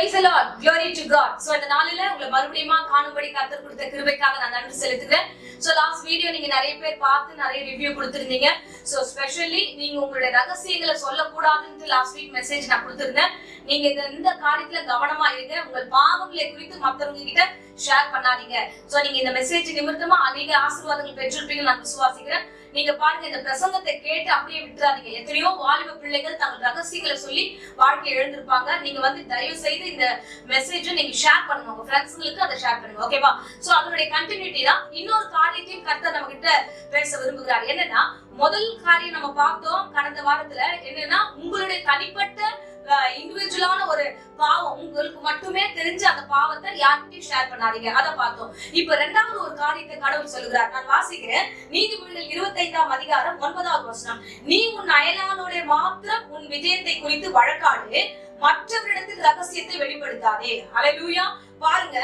Praise the Lord. Glory to God. So இந்த நாளில உங்களை மறுபடியும் காணும்படி கர்த்தர் கொடுத்த கிருபைக்காக நான் நன்றி செலுத்துகிறேன். So last video நீங்க நிறைய பேர் பார்த்து நிறைய ரிவ்யூ கொடுத்திருந்தீங்க. So especially நீங்க உங்களுடைய ரகசியங்களை சொல்லக்கூடாதுன்னு லாஸ்ட் வீக் மெசேஜ் நான் கொடுத்திருந்தேன். நீங்க இந்த காரியத்துல கவனமா இருங்க. உங்கள் பாவங்களை குறித்து மத்தவங்க கிட்ட ஷேர் பண்ணாதீங்க. So நீங்க இந்த மெசேஜ் நிமித்தமா அதிக ஆசீர்வாதங்கள் பெற்றிருப்பீங்கன்னு நான் விசுவாசிக்கிறேன். நீங்க பாருங்க, இந்த பிரசங்கத்தை கேட்டு அப்படியே விட்டுறாதீங்க. எத்தனையோ வாலிப பிள்ளைகள் தங்கள் ரகசியங்களை சொல்லி வாழ்க்கை எழுந்திருப்பாங்க. நீங்க தயவு செய்து இந்த மெசேஜ் நீங்க ஷேர் பண்ணுங்க, உங்க ஃப்ரெண்ட்ஸ்களுக்கு அதை ஷேர் பண்ணுங்க. ஓகேவா? சோ அதனுடைய கண்டினியூட்டி தான். இன்னொரு காரியத்தையும் கர்த்தர் நம்ம கிட்ட பேச விரும்புகிறார். என்னன்னா, முதல் காரியம் நம்ம பார்த்தோம் கடந்த வாரத்துல. என்னன்னா, உங்களுடைய தனிப்பட்ட இண்டிவிஜுவலான ஒரு பாவம் உங்களுக்கு மட்டுமே தெரிஞ்ச அந்த பாவத்தை யார்கிட்டயும் ஷேர் பண்ணாதீங்க. அதை பார்த்தோம். இப்ப இரண்டாவது ஒரு காரியத்தை கடவுள் சொல்லுகிறார். நான் வாசிக்கிறேன். நீதிமொழிகள் 25ஆம் அதிகாரம் 9வது வசனம். நீ உன் அயலானோட மாத்திரம் உன் விஜயத்தை குறித்து வழக்காடு, மற்றவரிடத்தில் ரகசியத்தை வெளிப்படுத்தாதே. ஹல்லேலூயா. பாருங்க,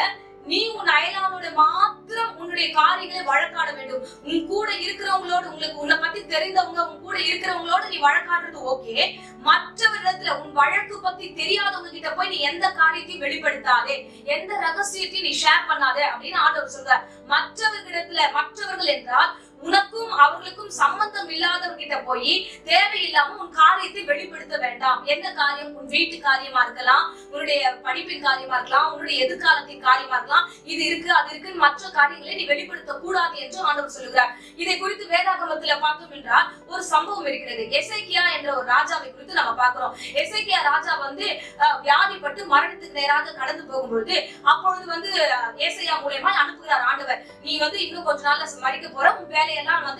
நீ உன் அயலானோட மாத்திரம் உன்னுடைய காரியங்களை வழக்காட வேண்டும். உன் கூட இருக்கிறவங்களோட, உங்களுக்கு உன்னை பத்தி தெரிந்தவங்க, உன் கூட இருக்கிறவங்களோட நீ வழக்காடுறது ஓகே. மற்றவரிடத்துல உன் வழக்கு பத்தி தெரியாதவங்க கிட்ட போய் நீ எந்த காரியத்தையும் வெளிப்படுத்தாதே, எந்த ரகசியத்தையும் நீ ஷேர் பண்ணாதே அப்படின்னு ஆண்டவர் சொல்றார். மற்றவர்களிடத்துல, மற்றவர்கள் என்றால் உனக்கும் அவர்களுக்கும் சம்பந்தம் இல்லாதவர்கிட்ட போய் தேவையில்லாம உன் காரியத்தை வெளிப்படுத்த வேண்டாம். எந்த காரியம்? உன் வீட்டு காரியமா இருக்கலாம், உன்னுடைய படிப்பின் காரியமா இருக்கலாம், உன்னுடைய எதிர்காலத்தின் காரியமா இருக்கலாம். இது இருக்கு அது இருக்கு மற்ற காரியங்களை நீ வெளிப்படுத்த கூடாது என்று ஆண்டவர் சொல்லுகிறார். இதை குறித்து வேதாகமத்துல பார்த்தோம் என்றால் ஒரு சம்பவம் இருக்கிறது. எசேக்கியா என்ற ஒரு ராஜாவை குறித்து நம்ம பார்க்கிறோம். எசேக்கியா ராஜா வியாதிப்பட்டு மரணத்துக்கு நேராக கடந்து போகும்பொழுது அப்பொழுது ஏசாயா மூலமா அனுப்புகிறார் ஆண்டவர். நீ இன்னும் கொஞ்ச நாள்ல மறிக்க போற, உன் வேலையெல்லாம்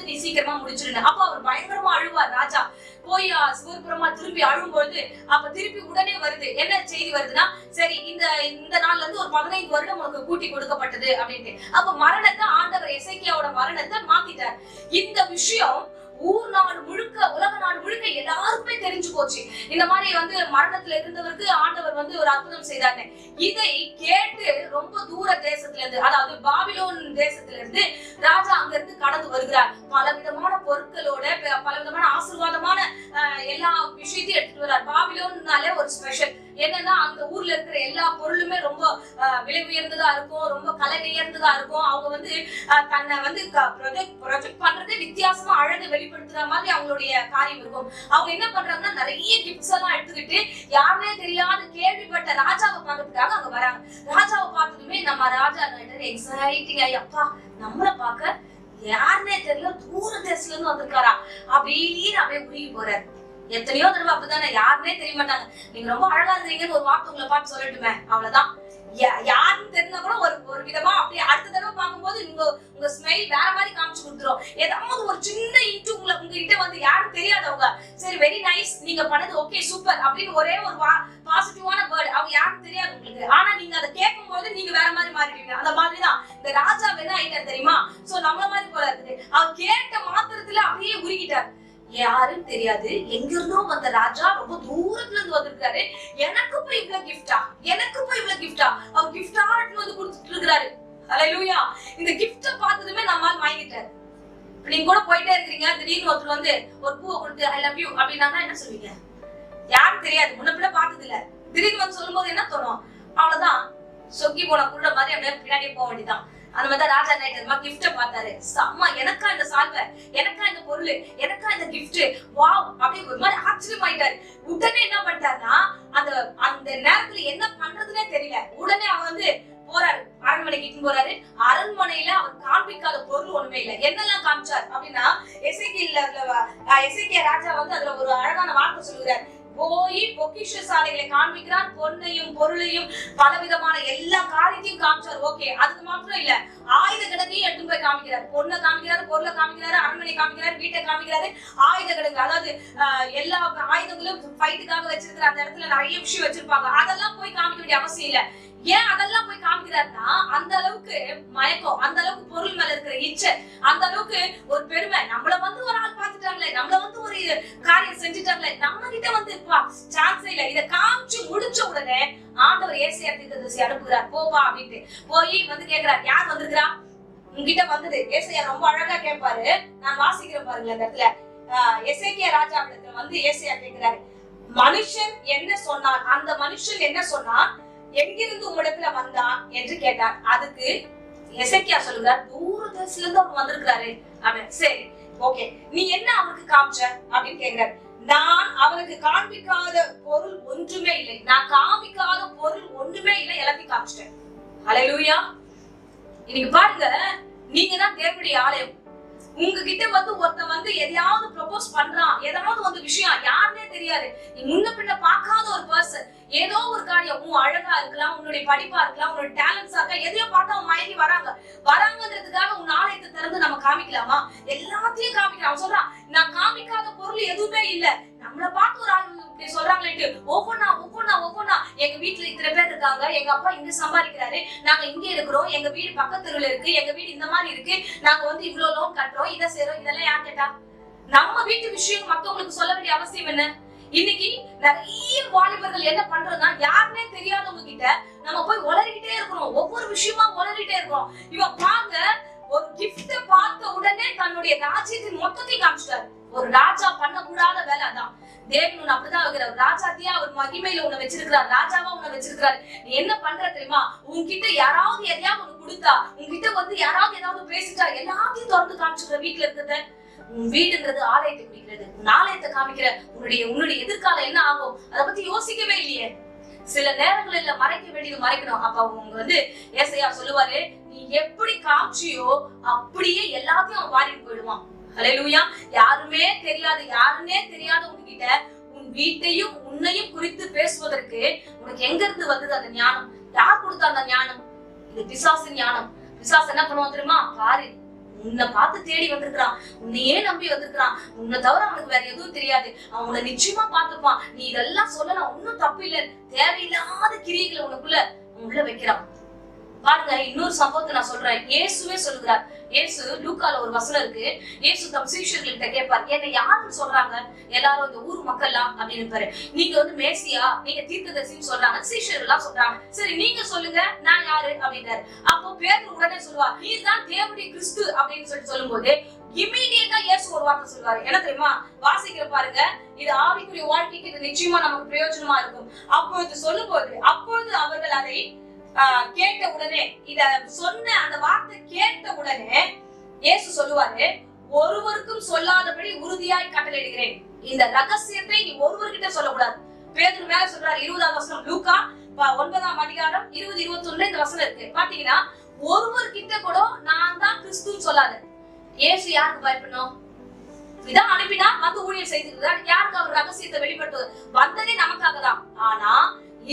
நீ சீக்கிரமா முடிச்சிருந்த. அப்ப அவர் பயங்கரமா அழுவார். ராஜா போய் சிவபுரமா திருப்பி அழும்பொழுது அப்ப திருப்பி உடனே வருது. என்ன செய்தி வருதுன்னா, சரி இந்த நாள்ல இருந்து ஒரு 15 வருடம் உனக்கு கூட்டி கொடுக்கப்பட்டது அப்படின்ட்டு. அப்ப மரணத்தை ஆண்டவர் எசேக்கியாவோட மரணத்தை மாத்திட்டார். இந்த விஷயம் ஊர் நாடு முழுக்க, உலக நாடு முழுக்க எல்லாருக்குமே தெரிஞ்சு போச்சு. இந்த மாதிரி மரணத்துல இருந்தவருக்கு ஆண்டவர் ஒரு அற்புதம் செய்தாரு. இதை கேட்டு ரொம்ப தூர தேசத்துல இருந்து, அதாவது பாபிலோன் தேசத்துல இருந்து ராஜா அங்க இருந்து கடந்து வருகிறார். பலவிதமான பொருட்களோட, பலவிதமான ஆசீர்வாதமான எல்லா விஷயத்தையும் எடுத்துட்டு வர்றார். பாபிலோன்னாலே ஒரு ஸ்பெஷல் என்னன்னா, அந்த ஊர்ல இருக்கிற எல்லா பொருளுமே ரொம்ப விலை உயர்ந்ததா இருக்கும், ரொம்ப கலை உயர்ந்ததா இருக்கும். அவங்க தன்னை ப்ரொஜெக்ட் பண்றதே வித்தியாசமா அழகு வெளிப்படுத்துற மாதிரி அவங்களுடைய காரியம் இருக்கும். அவங்க என்ன பண்றாங்கன்னா, நிறைய கிஃப்ட்ஸ் எல்லாம் எடுத்துக்கிட்டு யாருமே தெரியாத கேள்விப்பட்ட ராஜாவை பார்க்கறதுக்காக அங்க வராங்க. ராஜாவை பார்த்ததுமே நம்ம ராஜா எக்ஸைட்டிங் ஆகி, அப்பா நம்மளை பார்க்க யாருன்னே தெரியல, தூர தேசத்துல இருந்து வந்திருக்காரா அப்படின்னு அப்படியே உருகி போறாரு. எத்தனையோ தடவை அப்படித்தானே, யாருன்னே தெரிய மாட்டாங்க. நீங்க ரொம்ப அழகா இருக்கீங்கன்னு ஒரு வார்த்தை உங்களை பார்த்து சொல்லட்டுமே, அவ்வளவுதான். யாருன்னு தெரிஞ்சா கூட ஒரு விதமா அப்படியே அடுத்த தடவை பார்க்கும்போது உங்க ஸ்மைல் வேற மாதிரி காமிச்சு கொடுத்துரும். ஏதாவது ஒரு சின்ன இன்ட்டு உங்ககிட்ட யாரும் தெரியாதவங்க, சரி வெரி நைஸ், நீங்க பண்ணது ஓகே சூப்பர் அப்படின்னு ஒரே ஒரு பாசிட்டிவான வேர்ட், அவங்க யாரும் தெரியாது உங்களுக்கு. ஆனா நீங்க அதை கேட்கும் போது நீங்க வேற மாதிரி மாறிடுவீங்க. அந்த மாதிரிதான் இந்த ராஜா என்ன ஆயிட்டார் தெரியுமா? சோ நம்மள மாதிரி போல இருக்குது. அவர் கேட்ட மாத்திரத்துல அப்படியே உருகிட்டார். யாரும் தெரியாது, எங்க இருந்தோ வந்த ராஜா, ரொம்ப தூரத்துல இருந்து வந்திருக்காரு. எனக்கு போய் இவ்வளவு கிஃப்டா, எனக்கு போய் இவ்வளவு கிஃப்டா, அவர் கிஃப்டா கொடுத்துட்டு இருக்கிறாரு. ஹல்லேலூயா. இந்த கிஃப்ட பார்த்ததுமே நம்மால் வாங்கிட்டாரு. நீங்க கூட போயிட்டே இருக்கீங்க, திடீர்னு ஒருத்தர் ஒரு பூவை கொடுத்து ஐ லவ் யூ அப்படின்னா என்ன சொல்வீங்க? யாரும் தெரியாது, முன்ன பின்ன பார்த்தது இல்ல. திடீர்னு சொல்லும் போது என்ன தோணும்? அவ்வளவுதான், சொக்கி போன குள்ள மாதிரி அப்படியே பின்னாடியே போக வேண்டியதான். அந்த மாதிரி ராஜா நைட்டர்மா கிஃப்ட பார்த்தாரு. அம்மா, எனக்கா இந்த சால்வை, எனக்கா இந்த பொருள், எனக்கா இந்த கிஃப்ட், வாவ் அப்படியே ஒரு மாதிரி ஆச்சரியமாயிட்டாரு. உடனே என்ன பண்ணிட்டாருன்னா, அந்த நேரத்துல என்ன பண்றதுன்னே தெரியல. உடனே அவர் போறாரு, அரண்மனைக்கு போறாரு. அரண்மனையில அவர் காண்பிக்காத பொருள் ஒண்ணுமே இல்ல. என்னெல்லாம் காமிச்சார் அப்படின்னா, எசேக்கியா ராஜா அதுல ஒரு அழகான வார்த்தை சொல்லுகிறார். போய் பொக்கிஷ சாலைகளை காண்பிக்கிறார். பொன்னையும் பொருளையும் பலவிதமான எல்லா காரியத்தையும் காமிச்சார். ஓகே, அதுக்கு மாத்திரம் இல்ல, ஆயுத கிடங்கையும் எடுத்து போய் காமிக்கிறார். பொண்ணை காமிக்கிறாரு, பொருளை காமிக்கிறாரு, அரண்மனை காமிக்கிறாரு, வீட்டை காமிக்கிறாரு, ஆயுத கிடங்கு, அதாவது எல்லா ஆயுதங்களும் ஃபைட்டுக்காக வச்சிருக்கிற அந்த இடத்துல நிறைய விஷயம் வச்சிருப்பாங்க. அதெல்லாம் போய் காமிக்க வேண்டிய அவசியம் இல்ல. ஏன் அதெல்லாம் போய் காமிக்கிறாருன்னா, அந்த அளவுக்கு மயக்கம், அந்த அளவுக்கு பொருள் மேல இருக்கிற இச்சை, அந்த அளவுக்கு ஒரு பெருமை. நம்மள ஒரு ஆள் பார்த்துட்டாங்களே, நம்மள ஒரு காரியம் செஞ்சுட்டாங்களே, நம்ம கிட்ட சான்ஸே இல்ல. இதை காமிச்சு முடிச்ச உடனே ஆண்டவர் ஏசாயா தீர்க்கதரிசி அனுப்புகிறார். போவா அப்படின்ட்டு போய் கேக்குறாரு, யார் வந்திருக்கிறா உங்ககிட்ட வந்தது? ஏசாயா ரொம்ப அழகா கேட்பாரு. நான் வாசிக்கிறேன் பாருங்க அந்த இடத்துல. எசேக்கியா ராஜாவிடத்துல ஏசாயா கேட்கிறாரு, மனுஷன் என்ன சொன்னான், அந்த மனுஷன் என்ன சொன்னான், எங்கிருந்து உம்மிடத்துல வந்தான் என்று கேட்டார். அதுக்கு எசேக்கியா சொல்லுகிறார், தூர தேசத்துல இருந்து அவர் வந்திருக்கிறாரு அப்படின்னு. சரி, ஓகே, நீ என்ன அவனுக்கு காமிச்ச அப்படின்னு கேக்குறாரு. நான் அவனுக்கு காண்பிக்காத பொருள் ஒன்றுமே இல்லை, நான் காமிக்காத பொருள் ஒண்ணுமே இல்லை, எல்லாத்தையும் காமிச்சிட்டேன். ஹல்லேலூயா. இன்னைக்கு பாருங்க, நீங்க தான் தேவனுடைய ஆலயம். உங்ககிட்ட ஒருத்தன் எதையாவது ப்ரொபோஸ் பண்றான், ஏதாவது விஷயம் யாருன்னே தெரியாது, நீ முன்ன பின்ன பார்க்காத ஒரு பர்சன், ஏதோ ஒரு காரியம், உன் அழகா இருக்கலாம், உன்னுடைய படிப்பா இருக்கலாம், உன்னோட டேலண்ட்ஸா இருக்கலாம், எதையோ பார்த்து அவன் மயங்கி வராங்கன்றதுக்காக உன் ஆலயத்தை திறந்து நம்ம காமிக்கலாமா? எல்லாத்தையும் காமிக்கலாம். அவன் சொல்றான், நான் காமிக்காத பொருள் எதுவுமே இல்ல. நம்மள பார்த்து ஒரு ஆள் இப்படி சொல்றாங்களே, ஒவ்வொன்னா எங்க வீட்டுல இத்தனை பேர் இருக்காங்க, எங்க அப்பா இங்க சம்பாதிக்கிறாரு, நாங்க இங்க இருக்கிறோம், எங்க வீடு பக்கத்துல இருக்கு, எங்க வீடு இந்த மாதிரி இருக்கு, நாங்க இவ்வளவு லோன் கட்டுறோம், இதை செய்யறோம், இதெல்லாம் யார் கேட்டா? நம்ம வீட்டு விஷயம் மத்தவங்களுக்கு சொல்ல வேண்டிய அவசியம் என்ன? இன்னைக்கு நிறைய வாலிபர்கள் என்ன பண்றதுன்னா, யாருன்னே தெரியாதவங்க கிட்ட நம்ம போய் உளறிக்கிட்டே இருக்கிறோம், ஒவ்வொரு விஷயமா உளறிட்டே இருக்கிறோம். இவன் பாங்க ஒரு கிஃப்ட பார்த்த உடனே தன்னுடைய ராஜ்யத்தின் மொத்தத்தையும் காமிச்சிட்டாரு. ஒரு ராஜா பண்ணக்கூடாத வேலை அதான். தேவன் உன்னை அப்படிதான் வைக்கிறார். ராஜாத்தியா அவர் மகிமையில உன்னை வச்சிருக்கிறார், ராஜாவா உன்னை வச்சிருக்கிறாரு. நீ என்ன பண்ற தெரியுமா? உன்கிட்ட யாராவது எதையாவது ஒண்ணு கொடுத்தா, உன்கிட்ட யாராவது ஏதாவது பேசிட்டா, எல்லாத்தையும் திறந்து காமிச்சுக்கிற வீட்டுல இருக்கிறத. உன் வீடுங்கிறது ஆலயத்தை குறிக்கிறது. உன் ஆலயத்தை காமிக்கிற உன்னுடைய எதிர்காலம் என்ன ஆகும் அதை பத்தி யோசிக்கவே இல்லையே. சில நேரங்களில் மறைக்க வேண்டியது மறைக்கணும். அப்ப அவங்க ஏசாயா சொல்லுவாரு, நீ எப்படி காமிச்சியோ அப்படியே எல்லாத்தையும் அவன் வாரிட்டு போயிடுவான். ஹல்லேலூயா. யாருன்னே தெரியாத உங்ககிட்ட உன் வீட்டையும் உன்னையும் குறித்து பேசுவதற்கு உனக்கு எங்க இருந்து வந்தது அந்த ஞானம்? யார் கொடுத்தா அந்த ஞானம்? இது பிசாசு ஞானம். பிசாசு என்ன பண்ணுவான் தெரியுமா? பாரு, உன்னை பார்த்து தேடி வந்திருக்கான், உன்னையே நம்பி வந்திருக்கான், உன்னை தவிர அவனுக்கு வேற எதுவும் தெரியாது, அவன் உன்னை நிச்சயமா பார்த்துப்பான், நீ இதெல்லாம் சொல்லலாம், ஒன்னும் தப்பு இல்லை, தேவையில்லாத கிரியைகளை உள்ள வைக்கிறான். பாருங்க, இன்னொரு சம்பவத்தை நான் சொல்றேன். இயேசுவே சொல்லுகிறார். இயேசு லூக்கால ஒரு வசனம் இருக்கு. இயேசு தம் சீஷர்கள்கிட்ட கேட்பார், என்ன யாருன்னு சொல்றாங்க எல்லாரும் இந்த ஊர் மக்கள்லாம் அப்படின்னு பாரு. நீங்க மேசியா, நீங்க தீர்க்கதரிசின்னு சொல்றாங்க, சீஷர்கள்லாம் சொல்றாங்க, சரி நீங்க சொல்லுங்க நான் யாரு அப்படின்றாரு. அப்போ பேதுரு உடனே சொல்லுவார், நீர் தான் தேவனுடைய கிறிஸ்து அப்படின்னு சொல்லும் போது இம்மீடியட்டா இயேசு ஒரு வார்த்தை சொல்வாரு. என்ன தெரியுமா? வாசிக்கிற பாருங்க, இது ஆவிக்குரிய வாழ்க்கைக்கு இது நிச்சயமா நமக்கு பிரயோஜனமா இருக்கும். அப்பொழுது சொல்லும் போது, அப்பொழுது அவர்கள் அதை கேட்ட உடனே, இத சொன்ன அந்த வார்த்தை கேட்ட உடனே இயேசு சொல்லுவாரு, ஒருவருக்கும் சொல்லாதபடி உறுதியாய் கட்டளையிடுகிறேன், இந்த ரகசியத்தை நீ ஒருவர்கிட்ட சொல்லக்கூடாது. பேதுரு மேல சொல்றாரு. 20ஆம் வசனம், லூக்கா 9ஆம் அதிகாரம் 20-21 இந்த வசனம் இருக்கு. பாத்தீங்கன்னா, ஒருவர்கிட்ட கூட நான் தான் கிறிஸ்துன்னு சொல்லாத. இயேசு யாருக்கு பயப்படணும்? இதான் அனுப்பினா ஊழியர் செய்திருக்கிறார். யாருக்கு அவர் ரகசியத்தை வெளிப்படுத்துவது? வந்ததே நமக்காக தான். ஆனா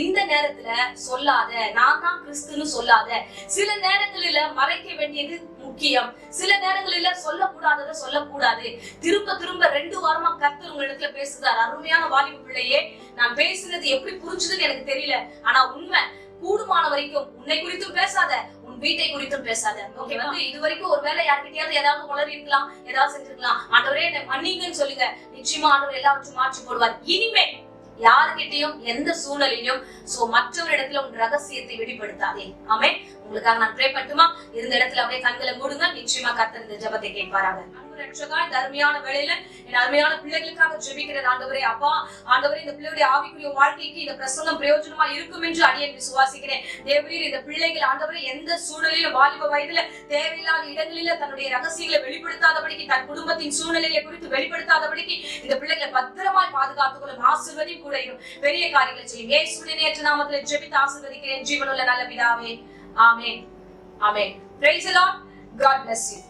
இந்த நேரத்துல சொல்லாத, நான் தான் கிறிஸ்துன்னு சொல்லாத. சில நேரங்களில மறைக்க வேண்டியது முக்கியம், சில நேரங்களில சொல்லக்கூடாததை சொல்லக்கூடாது. திரும்ப 2 வாரமா கர்த்தர் உங்க இடத்துல பேசுறார். அருமையான வாலிப பிள்ளையே, நான் பேசுனது எப்படி புரிஞ்சுதுன்னு எனக்கு தெரியல, ஆனா உண்மை, கூடுமான வரைக்கும் உன்னை குறித்தும் பேசாத, உன் வீட்டை குறித்தும் பேசாத. ஓகே, இது வரைக்கும் ஒருவேளை யார்கிட்டயாவது ஏதாவது உளறி இருக்கலாம், ஏதாவது செஞ்சிருக்கலாம். ஆண்டவரே என்னை மன்னிங்கன்னு சொல்லுங்க. நிச்சயமா ஆண்டவர் எல்லாவற்றையும் மாற்றி போடுவார். இனிமே யாருகிட்டையும் எந்த சூழ்நிலையிலும் மற்றவரிடத்துல உங்க ரகசியத்தை வெளிப்படுத்தாதே. ஆமே. உங்களுக்காக நான் ப்ரே பண்ணட்டுமா? இருந்த இடத்துல அப்படியே கண்களை மூடுங்க. நிச்சயமா கர்த்தர் இந்த ஜெபத்தை கேட்பாராக. இந்த அருமையான வேளையில என் அருமையான பிள்ளைகளுக்காக ஜெபிக்கிறேன். ஆண்டவரே, அப்பா, ஆண்டவரே, இந்த பிள்ளையுடைய ஆவிக்குரிய வாழ்க்கைக்கு இந்த பிரசங்கம் பிரயோஜனமா இருக்கும் என்று அடியேன் விசுவாசிக்கிறேன். தேவரீர், இந்த பிள்ளைகள் ஆண்டவரே எந்த சூழ்நிலையிலும் வாலிப வயதுல தேவையில்லாத இடங்களில தன்னுடைய ரகசியங்களை வெளிப்படுத்தாதபடிக்கு, தன் குடும்பத்தின் சூழ்நிலையை குறித்து வெளிப்படுத்தாதபடிக்கு இந்த பிள்ளைகளை பத்திரமாய் பாதுகாத்துக்கொள்ளும். ஆசீர்வதி கூட பெரிய காரியங்களை செய்யும். இயேசுவின் நேற்று நாமத்தில் ஜெபித்து ஆசீர்வதிக்கிறேன் ஜீவனுள்ள நல்ல பிதாவே. ஆமென். ஆமென். Praise the Lord. God bless you.